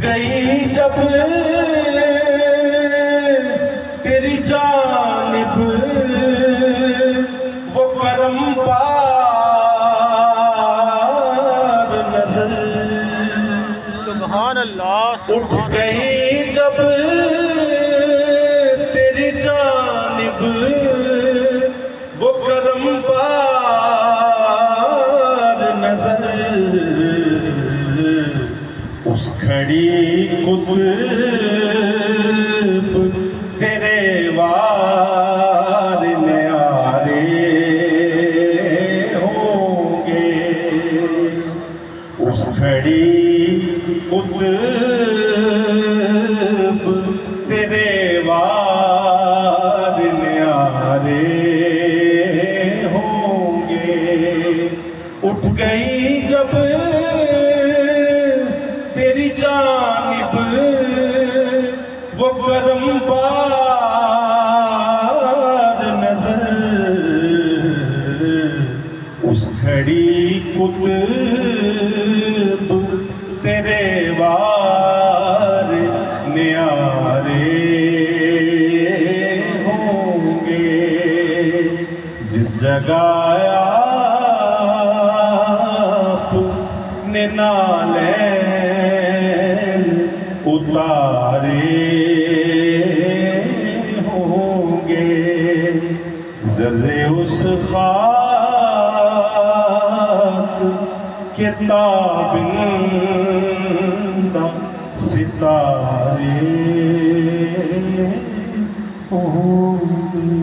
گئی جب تیری جانب وہ کرم پار نظر، سبحان اللہ اٹھ گئی جب تیری جانب وہ کرم پار نظر، اس کھڑی قطب تیرے وار نیارے ہوں گے، اس کھڑی قطب تیرے وار نیارے ہوں گے، اٹھ گئی جب تیری جانب وہ کرم پار نظر، اس کھڑی قطب تیرے وار نیارے ہوں گے، جس جگہ آپ نے نالین اتارے ہوں گے، ذرے اس خاک کے تابندہ ستارے ہوں گے۔